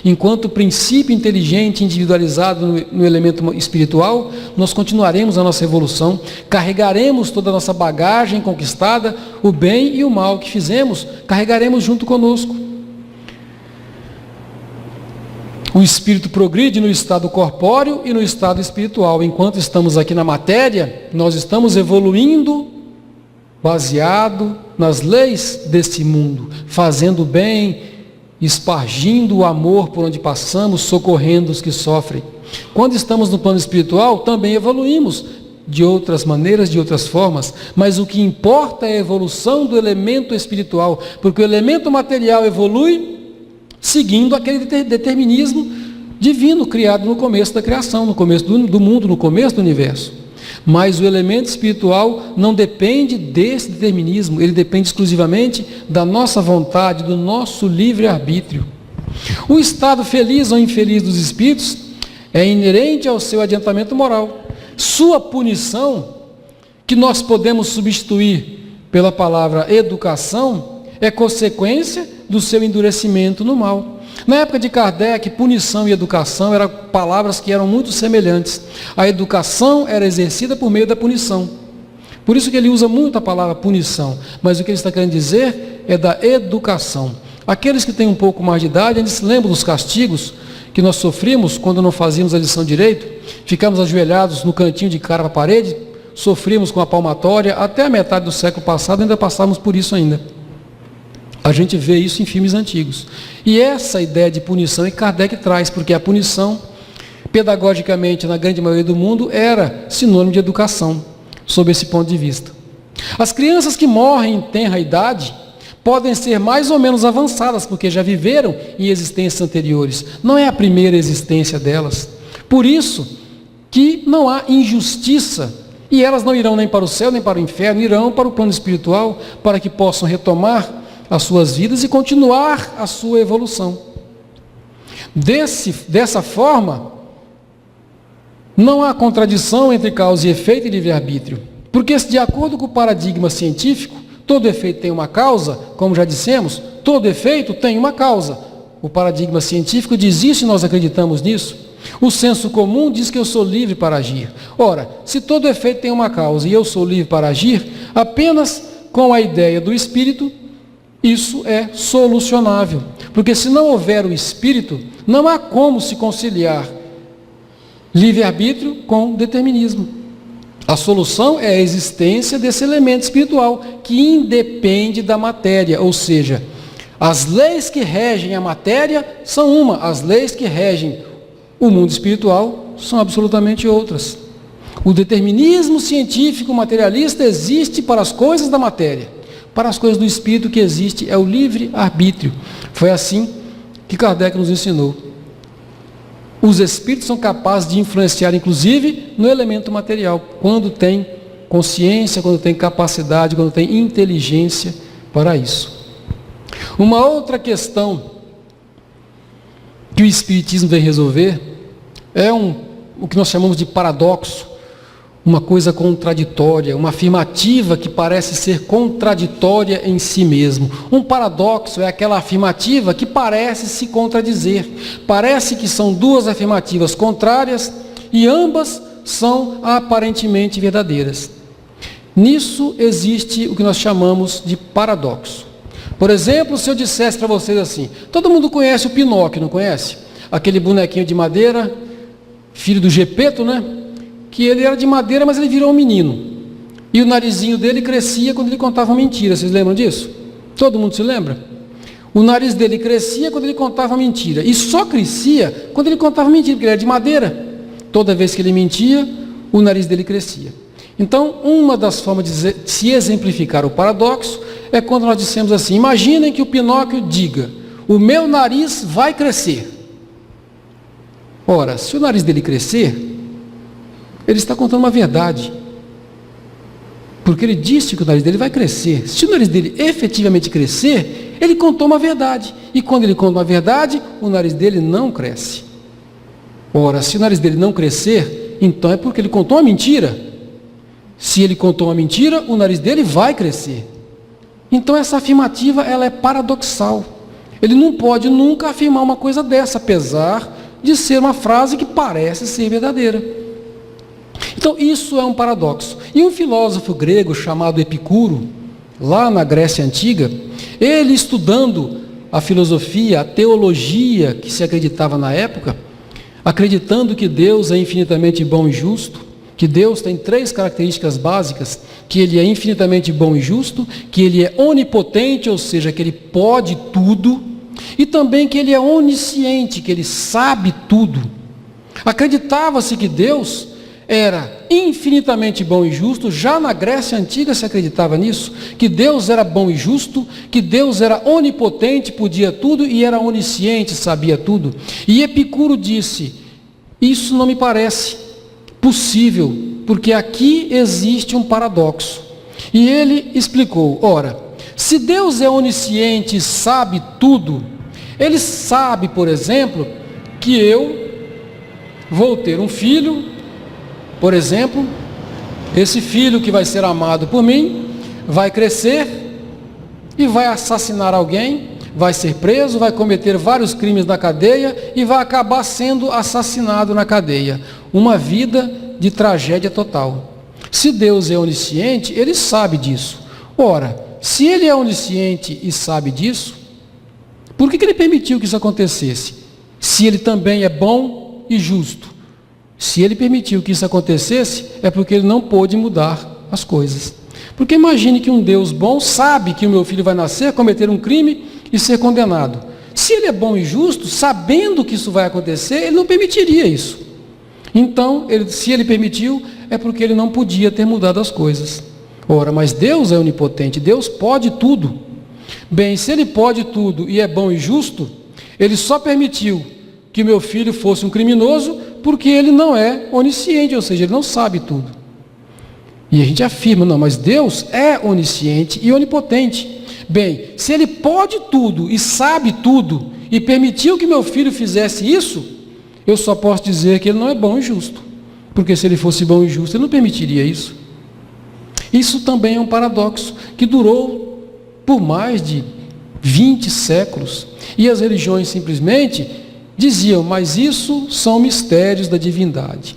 enquanto princípio inteligente individualizado no elemento espiritual, nós continuaremos a nossa evolução, carregaremos toda a nossa bagagem conquistada, o bem e o mal que fizemos, carregaremos junto conosco. O espírito progride no estado corpóreo e no estado espiritual. Enquanto estamos aqui na matéria, nós estamos evoluindo baseado nas leis deste mundo, fazendo o bem, espargindo o amor por onde passamos, socorrendo os que sofrem. Quando estamos no plano espiritual, também evoluímos, de outras maneiras, de outras formas, mas o que importa é a evolução do elemento espiritual, porque o elemento material evolui seguindo aquele determinismo divino criado no começo da criação, no começo do mundo, no começo do universo. Mas o elemento espiritual não depende desse determinismo, ele depende exclusivamente da nossa vontade, do nosso livre-arbítrio. O estado feliz ou infeliz dos espíritos é inerente ao seu adiantamento moral. Sua punição, que nós podemos substituir pela palavra educação, é consequência do seu endurecimento no mal. Na época de Kardec, punição e educação eram palavras que eram muito semelhantes. A educação era exercida por meio da punição. Por isso que ele usa muito a palavra punição, mas o que ele está querendo dizer é da educação. Aqueles que têm um pouco mais de idade, eles se lembram dos castigos que nós sofrimos quando não fazíamos a lição direito, ficamos ajoelhados no cantinho de cara para a parede, sofrimos com a palmatória, até a metade do século passado ainda passávamos por isso ainda. A gente vê isso em filmes antigos. E essa ideia de punição é que Kardec traz, porque a punição, pedagogicamente, na grande maioria do mundo, era sinônimo de educação, sob esse ponto de vista. As crianças que morrem em tenra idade podem ser mais ou menos avançadas, porque já viveram em existências anteriores. Não é a primeira existência delas. Por isso que não há injustiça, e elas não irão nem para o céu, nem para o inferno, irão para o plano espiritual, para que possam retomar as suas vidas e continuar a sua evolução. Dessa forma, não há contradição entre causa e efeito e livre-arbítrio, porque de acordo com o paradigma científico, todo efeito tem uma causa, como já dissemos, todo efeito tem uma causa. O paradigma científico diz isso e nós acreditamos nisso. O senso comum diz que eu sou livre para agir. Ora, se todo efeito tem uma causa e eu sou livre para agir, apenas com a ideia do espírito, isso é solucionável. Porque se não houver o espírito, não há como se conciliar livre-arbítrio com determinismo. A solução é a existência desse elemento espiritual que independe da matéria, ou seja, as leis que regem a matéria são uma, as leis que regem o mundo espiritual são absolutamente outras. O determinismo científico materialista existe para as coisas da matéria. Para as coisas do espírito, o que existe é o livre-arbítrio. Foi assim que Kardec nos ensinou. Os espíritos são capazes de influenciar, inclusive, no elemento material, quando tem consciência, quando tem capacidade, quando tem inteligência para isso. Uma outra questão que o Espiritismo vem resolver é o que nós chamamos de paradoxo, uma coisa contraditória, uma afirmativa que parece ser contraditória em si mesmo. Um paradoxo é aquela afirmativa que parece se contradizer. Parece que são duas afirmativas contrárias e ambas são aparentemente verdadeiras. Nisso existe o que nós chamamos de paradoxo. Por exemplo, se eu dissesse para vocês assim, todo mundo conhece o Pinóquio, não conhece? Aquele bonequinho de madeira, filho do Gepeto, né? Que ele era de madeira, mas ele virou um menino. E o narizinho dele crescia quando ele contava mentira. Vocês lembram disso? Todo mundo se lembra? O nariz dele crescia quando ele contava mentira. E só crescia quando ele contava mentira, porque ele era de madeira. Toda vez que ele mentia, o nariz dele crescia. Então, uma das formas de se exemplificar o paradoxo é quando nós dissemos assim, imaginem que o Pinóquio diga, o meu nariz vai crescer. Ora, se o nariz dele crescer, ele está contando uma verdade. Porque ele disse que o nariz dele vai crescer. Se o nariz dele efetivamente crescer, ele contou uma verdade. E quando ele conta uma verdade, o nariz dele não cresce. Ora, se o nariz dele não crescer, então é porque ele contou uma mentira. Se ele contou uma mentira, o nariz dele vai crescer. Então essa afirmativa, ela é paradoxal. Ele não pode nunca afirmar uma coisa dessa, apesar de ser uma frase que parece ser verdadeira. Então isso é um paradoxo. E um filósofo grego chamado Epicuro, lá na Grécia Antiga, ele estudando a filosofia, a teologia que se acreditava na época, acreditando que Deus é infinitamente bom e justo, que Deus tem três características básicas, que Ele é infinitamente bom e justo, que Ele é onipotente, ou seja, que Ele pode tudo, e também que Ele é onisciente, que Ele sabe tudo. Acreditava-se que Deus era infinitamente bom e justo. Já na Grécia Antiga se acreditava nisso, que Deus era bom e justo, que Deus era onipotente, podia tudo e era onisciente, sabia tudo. E Epicuro disse, isso não me parece possível, porque aqui existe um paradoxo. E ele explicou, ora, se Deus é onisciente e sabe tudo, ele sabe, por exemplo, que eu vou ter um filho, por exemplo, esse filho que vai ser amado por mim, vai crescer e vai assassinar alguém, vai ser preso, vai cometer vários crimes na cadeia e vai acabar sendo assassinado na cadeia. Uma vida de tragédia total. Se Deus é onisciente, ele sabe disso. Ora, se ele é onisciente e sabe disso, por que ele permitiu que isso acontecesse? Se ele também é bom e justo. Se ele permitiu que isso acontecesse, é porque ele não pôde mudar as coisas. Porque imagine que um Deus bom sabe que o meu filho vai nascer, cometer um crime e ser condenado. Se ele é bom e justo, sabendo que isso vai acontecer, ele não permitiria isso. Então, se ele permitiu, é porque ele não podia ter mudado as coisas. Ora, mas Deus é onipotente, Deus pode tudo. Bem, se ele pode tudo e é bom e justo, ele só permitiu que o meu filho fosse um criminoso porque ele não é onisciente, ou seja, ele não sabe tudo. E a gente afirma, não, mas Deus é onisciente e onipotente. Bem, se ele pode tudo e sabe tudo e permitiu que meu filho fizesse isso, eu só posso dizer que ele não é bom e justo. Porque se ele fosse bom e justo, ele não permitiria isso. Isso também é um paradoxo que durou por mais de 20 séculos. E as religiões simplesmente diziam, mas isso são mistérios da divindade.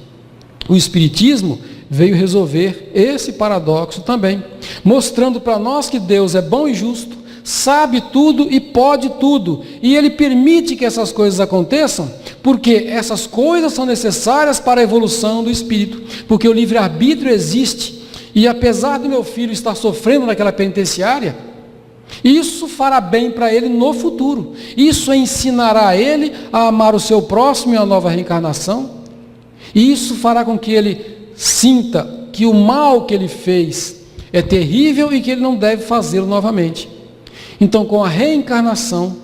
O Espiritismo veio resolver esse paradoxo também, mostrando para nós que Deus é bom e justo, sabe tudo e pode tudo, e Ele permite que essas coisas aconteçam, porque essas coisas são necessárias para a evolução do espírito, porque o livre-arbítrio existe, e apesar do meu filho estar sofrendo naquela penitenciária, isso fará bem para ele no futuro. Isso ensinará a ele a amar o seu próximo e a nova reencarnação. E isso fará com que ele sinta que o mal que ele fez é terrível e que ele não deve fazê-lo novamente. Então, com a reencarnação,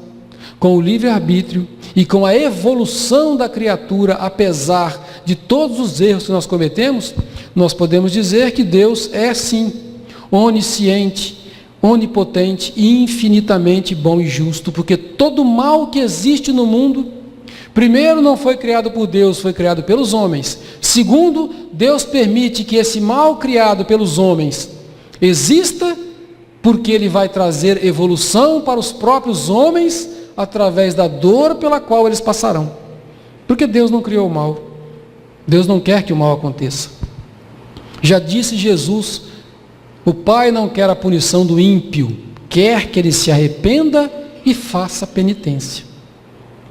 com o livre-arbítrio e com a evolução da criatura, apesar de todos os erros que nós cometemos, nós podemos dizer que Deus é sim onisciente, onipotente e infinitamente bom e justo, porque todo mal que existe no mundo, primeiro, não foi criado por Deus, foi criado pelos homens. Segundo, Deus permite que esse mal criado pelos homens exista, porque Ele vai trazer evolução para os próprios homens, através da dor pela qual eles passarão. Porque Deus não criou o mal. Deus não quer que o mal aconteça. Já disse Jesus, o Pai não quer a punição do ímpio, quer que ele se arrependa e faça penitência.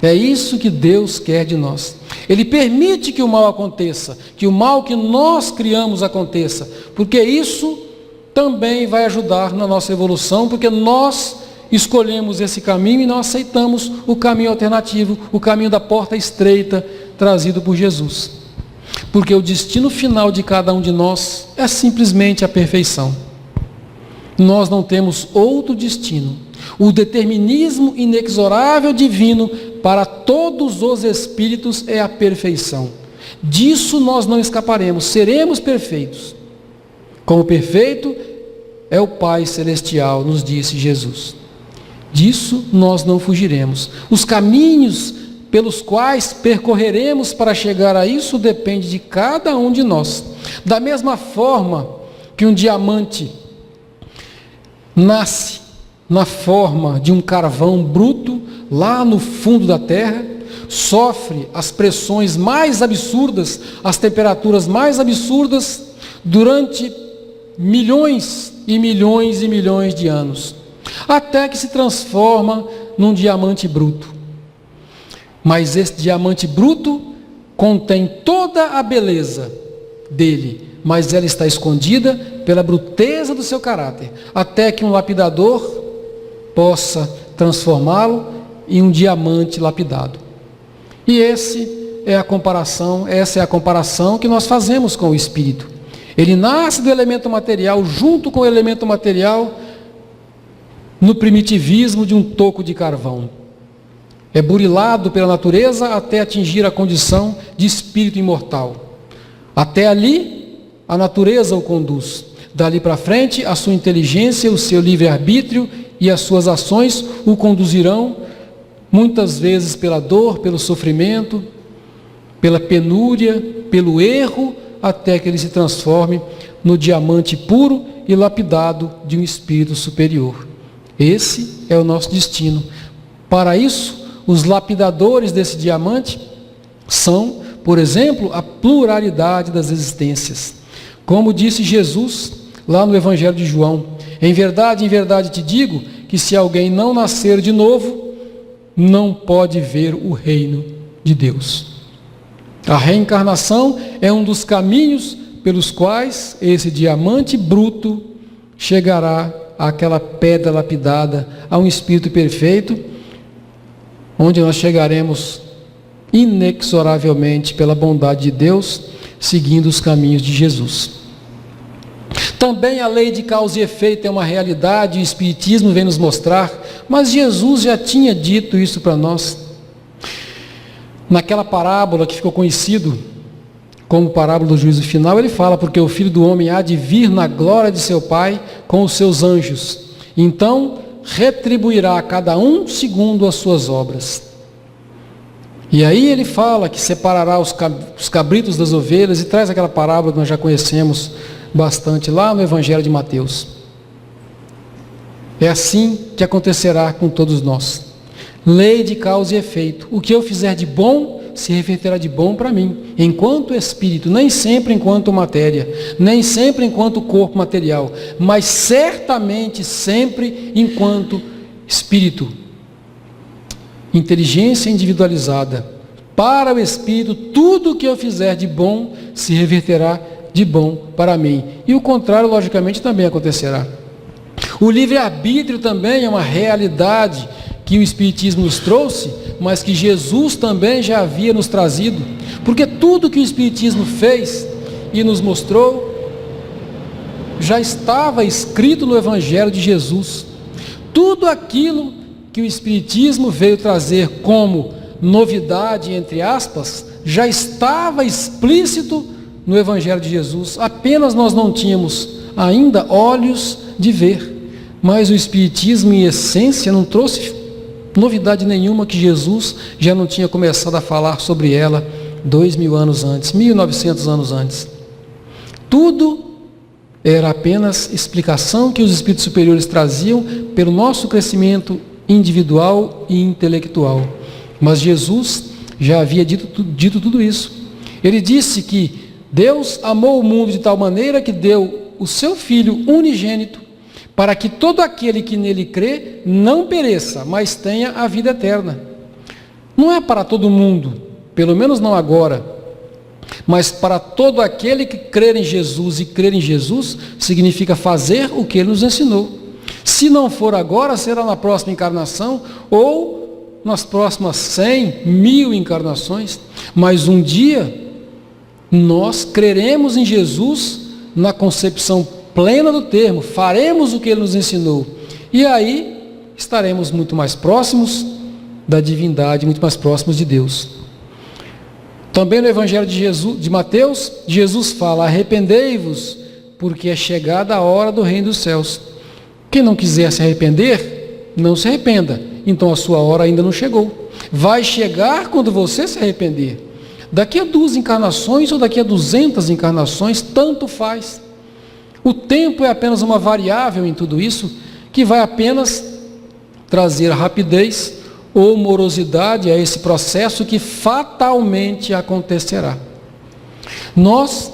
É isso que Deus quer de nós. Ele permite que o mal aconteça, que o mal que nós criamos aconteça, porque isso também vai ajudar na nossa evolução, porque nós escolhemos esse caminho e não aceitamos o caminho alternativo, o caminho da porta estreita trazido por Jesus. Porque o destino final de cada um de nós é simplesmente a perfeição. Nós não temos outro destino. O determinismo inexorável divino para todos os espíritos é a perfeição. Disso nós não escaparemos, seremos perfeitos. Como perfeito é o Pai Celestial, nos disse Jesus. Disso nós não fugiremos. Os caminhos pelos quais percorreremos para chegar a isso depende de cada um de nós. Da mesma forma que um diamante nasce na forma de um carvão bruto lá no fundo da terra, sofre as pressões mais absurdas, as temperaturas mais absurdas durante milhões e milhões e milhões de anos, até que se transforma num diamante bruto. Mas esse diamante bruto contém toda a beleza dele, mas ela está escondida pela bruteza do seu caráter, até que um lapidador possa transformá-lo em um diamante lapidado. E esse é a comparação, essa é a comparação que nós fazemos com o Espírito. Ele nasce do elemento material, junto com o elemento material, no primitivismo de um toco de carvão. É burilado pela natureza até atingir a condição de espírito imortal. Até ali, a natureza o conduz. Dali para frente, a sua inteligência, o seu livre-arbítrio e as suas ações o conduzirão, muitas vezes pela dor, pelo sofrimento, pela penúria, pelo erro, até que ele se transforme no diamante puro e lapidado de um espírito superior. Esse é o nosso destino. Para isso, os lapidadores desse diamante são, por exemplo, a pluralidade das existências. Como disse Jesus lá no Evangelho de João: em verdade te digo que se alguém não nascer de novo, não pode ver o reino de Deus. A reencarnação é um dos caminhos pelos quais esse diamante bruto chegará àquela pedra lapidada, a um espírito perfeito, onde nós chegaremos inexoravelmente pela bondade de Deus, seguindo os caminhos de Jesus. Também a lei de causa e efeito é uma realidade, o Espiritismo vem nos mostrar, mas Jesus já tinha dito isso para nós. Naquela parábola que ficou conhecido como parábola do juízo final, ele fala: porque o Filho do Homem há de vir na glória de seu Pai com os seus anjos, então retribuirá a cada um segundo as suas obras. E aí ele fala que separará os cabritos das ovelhas, e traz aquela parábola que nós já conhecemos bastante lá no Evangelho de Mateus. É assim que acontecerá com todos nós. Lei de causa e efeito. O que eu fizer de bom se reverterá de bom para mim, enquanto espírito, nem sempre enquanto matéria, nem sempre enquanto corpo material, mas certamente sempre enquanto espírito. Inteligência individualizada. Para o espírito, tudo o que eu fizer de bom se reverterá de bom para mim. E o contrário, logicamente, também acontecerá. O livre-arbítrio também é uma realidade que o Espiritismo nos trouxe, mas que Jesus também já havia nos trazido, porque tudo que o Espiritismo fez e nos mostrou já estava escrito no Evangelho de Jesus. Tudo aquilo que o Espiritismo veio trazer como novidade, entre aspas, já estava explícito no Evangelho de Jesus, apenas nós não tínhamos ainda olhos de ver, mas o Espiritismo em essência não trouxe novidade nenhuma que Jesus já não tinha começado a falar sobre ela 2000 anos antes, 1900 anos antes. Tudo era apenas explicação que os espíritos superiores traziam pelo nosso crescimento individual e intelectual. Mas Jesus já havia dito tudo isso. Ele disse que Deus amou o mundo de tal maneira que deu o seu Filho unigênito, para que todo aquele que nele crê não pereça, mas tenha a vida eterna. Não é para todo mundo, pelo menos não agora, mas para todo aquele que crer em Jesus, e crer em Jesus significa fazer o que ele nos ensinou. Se não for agora, será na próxima encarnação, ou nas próximas 100, 1000 encarnações, mas um dia nós creremos em Jesus na concepção plena do termo, faremos o que ele nos ensinou, e aí estaremos muito mais próximos da divindade, muito mais próximos de Deus. Também no Evangelho de Mateus, Jesus fala: arrependei-vos, porque é chegada a hora do reino dos céus. Quem não quiser se arrepender, não se arrependa, então a sua hora ainda não chegou. Vai chegar quando você se arrepender. Daqui a 2 encarnações ou daqui a 200 encarnações, tanto faz. O tempo é apenas uma variável em tudo isso, que vai apenas trazer rapidez ou morosidade a esse processo que fatalmente acontecerá. Nós,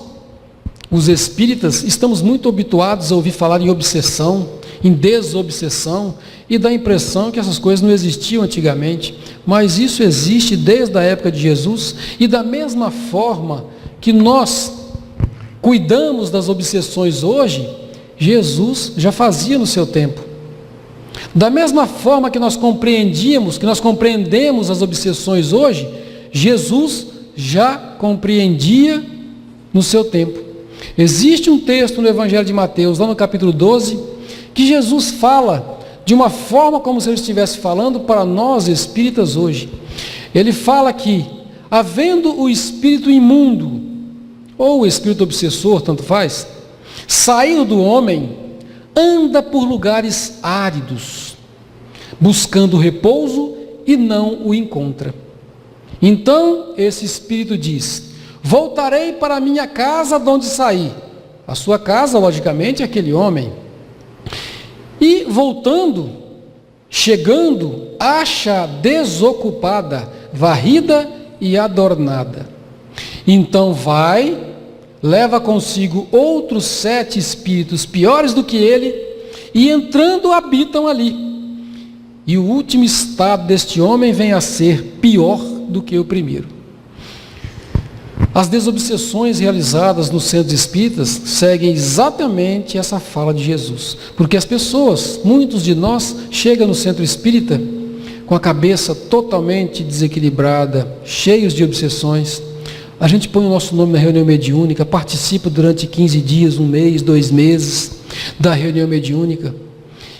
os espíritas, estamos muito habituados a ouvir falar em obsessão, em desobsessão, e dá a impressão que essas coisas não existiam antigamente, mas isso existe desde a época de Jesus, e da mesma forma que nós cuidamos das obsessões hoje, Jesus já fazia no seu tempo. Da mesma forma que nós compreendemos as obsessões hoje, Jesus já compreendia no seu tempo. Existe um texto no Evangelho de Mateus, lá no capítulo 12, que Jesus fala de uma forma como se ele estivesse falando para nós espíritas hoje. Ele fala que, havendo o espírito imundo, ou o espírito obsessor, tanto faz, saindo do homem, anda por lugares áridos, buscando repouso e não o encontra. Então esse espírito diz: voltarei para a minha casa de onde saí. A sua casa, logicamente, é aquele homem. E voltando, chegando, acha desocupada, varrida e adornada. Então vai, leva consigo outros 7 espíritos piores do que ele, e entrando habitam ali. E o último estado deste homem vem a ser pior do que o primeiro. As desobsessões realizadas nos centros espíritas seguem exatamente essa fala de Jesus. Porque as pessoas, muitos de nós, chegam no centro espírita com a cabeça totalmente desequilibrada, cheios de obsessões. A gente põe o nosso nome na reunião mediúnica, participa durante 15 dias, 1 mês, 2 meses da reunião mediúnica.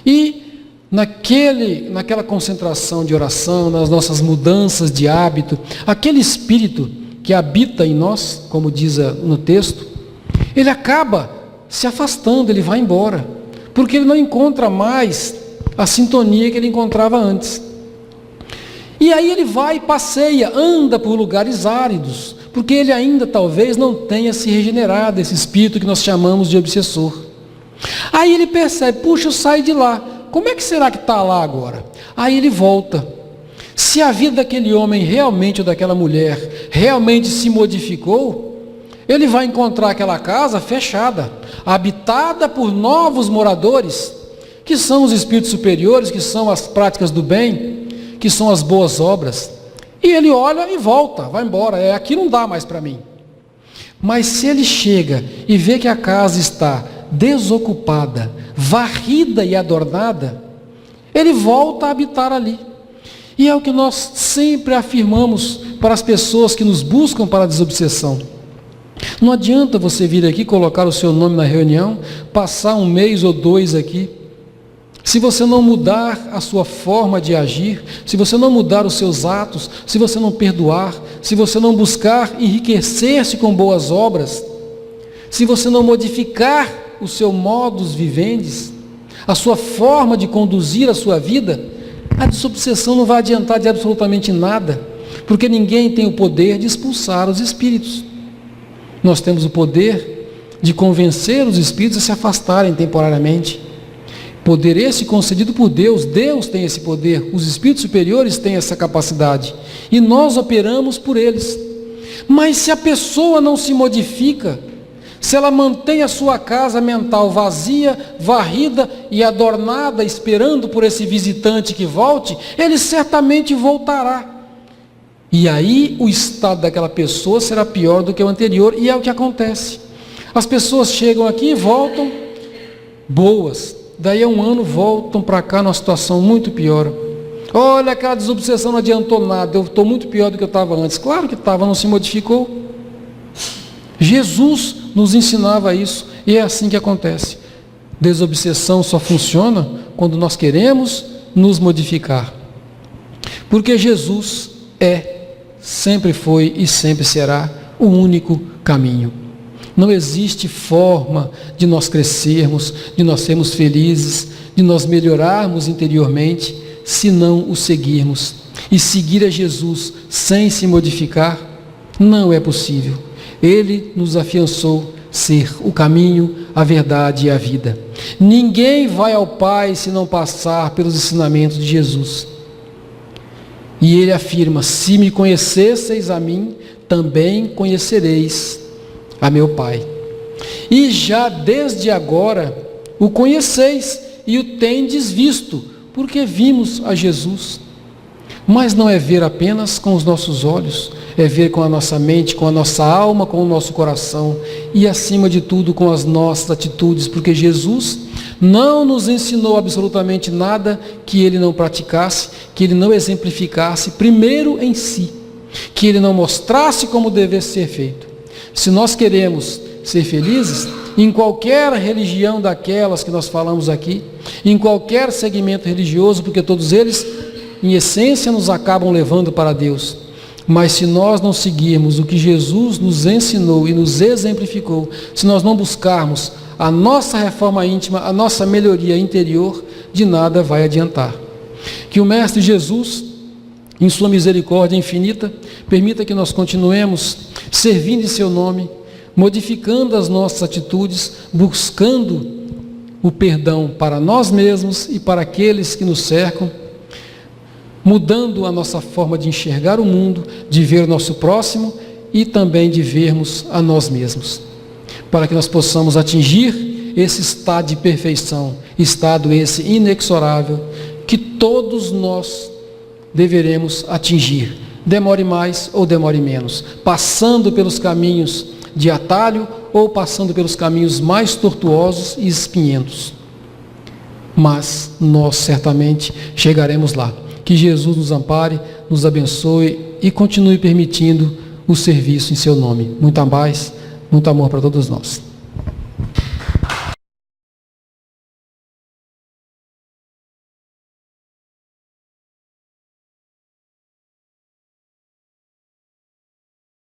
E naquela concentração de oração, nas nossas mudanças de hábito, aquele espírito que habita em nós, como diz no texto, ele acaba se afastando, ele vai embora, porque ele não encontra mais a sintonia que ele encontrava antes. E aí ele vai e passeia, anda por lugares áridos, porque ele ainda talvez não tenha se regenerado, esse espírito que nós chamamos de obsessor. Aí ele percebe: puxa, eu saio de lá, como é que será que está lá agora? Aí ele volta. Se a vida daquele homem realmente, ou daquela mulher, realmente se modificou, ele vai encontrar aquela casa fechada, habitada por novos moradores, que são os espíritos superiores, que são as práticas do bem, que são as boas obras. E ele olha e volta, vai embora, aqui não dá mais para mim. Mas se ele chega e vê que a casa está desocupada, varrida e adornada, ele volta a habitar ali. E é o que nós sempre afirmamos para as pessoas que nos buscam para a desobsessão. Não adianta você vir aqui, colocar o seu nome na reunião, passar 1 mês ou 2 aqui. Se você não mudar a sua forma de agir, se você não mudar os seus atos, se você não perdoar, se você não buscar enriquecer-se com boas obras, se você não modificar o seu modus vivendi, a sua forma de conduzir a sua vida, a desobsessão não vai adiantar de absolutamente nada, porque ninguém tem o poder de expulsar os espíritos. Nós temos o poder de convencer os espíritos a se afastarem temporariamente. Poder esse concedido por Deus. Deus tem esse poder, os espíritos superiores têm essa capacidade, e nós operamos por eles. Mas se a pessoa não se modifica, se ela mantém a sua casa mental vazia, varrida e adornada, esperando por esse visitante que volte, ele certamente voltará. E aí o estado daquela pessoa será pior do que o anterior, e é o que acontece. As pessoas chegam aqui e voltam boas, daí a 1 ano voltam para cá numa situação muito pior. Olha, aquela desobsessão não adiantou nada, eu estou muito pior do que eu estava antes. Claro que estava, não se modificou. Jesus nos ensinava isso, e é assim que acontece. Desobsessão só funciona quando nós queremos nos modificar. Porque Jesus sempre foi e sempre será o único caminho. Não existe forma de nós crescermos, de nós sermos felizes, de nós melhorarmos interiormente, se não o seguirmos. E seguir a Jesus sem se modificar não é possível. Ele nos afiançou ser o caminho, a verdade e a vida. Ninguém vai ao Pai se não passar pelos ensinamentos de Jesus. E ele afirma: se me conhecesseis a mim, também conhecereis a meu Pai. E já desde agora o conheceis e o tendes visto, porque vimos a Jesus. Mas não é ver apenas com os nossos olhos, é ver com a nossa mente, com a nossa alma, com o nosso coração e, acima de tudo, com as nossas atitudes, porque Jesus não nos ensinou absolutamente nada que ele não praticasse, que ele não exemplificasse, primeiro em si. que ele não mostrasse como devesse ser feito. Se nós queremos ser felizes, em qualquer religião daquelas que nós falamos aqui, em qualquer segmento religioso, porque todos eles, em essência, nos acabam levando para Deus. Mas se nós não seguirmos o que Jesus nos ensinou e nos exemplificou, se nós não buscarmos a nossa reforma íntima, a nossa melhoria interior, de nada vai adiantar. Que o Mestre Jesus, em sua misericórdia infinita, permita que nós continuemos servindo em seu nome, modificando as nossas atitudes, buscando o perdão para nós mesmos e para aqueles que nos cercam, mudando a nossa forma de enxergar o mundo, de ver o nosso próximo e também de vermos a nós mesmos, para que nós possamos atingir esse estado de perfeição, estado esse inexorável, que todos nós deveremos atingir, demore mais ou demore menos, passando pelos caminhos de atalho ou passando pelos caminhos mais tortuosos e espinhentos. Mas nós certamente chegaremos lá. Que Jesus nos ampare, nos abençoe e continue permitindo o serviço em seu nome. Muita paz, muito amor para todos nós.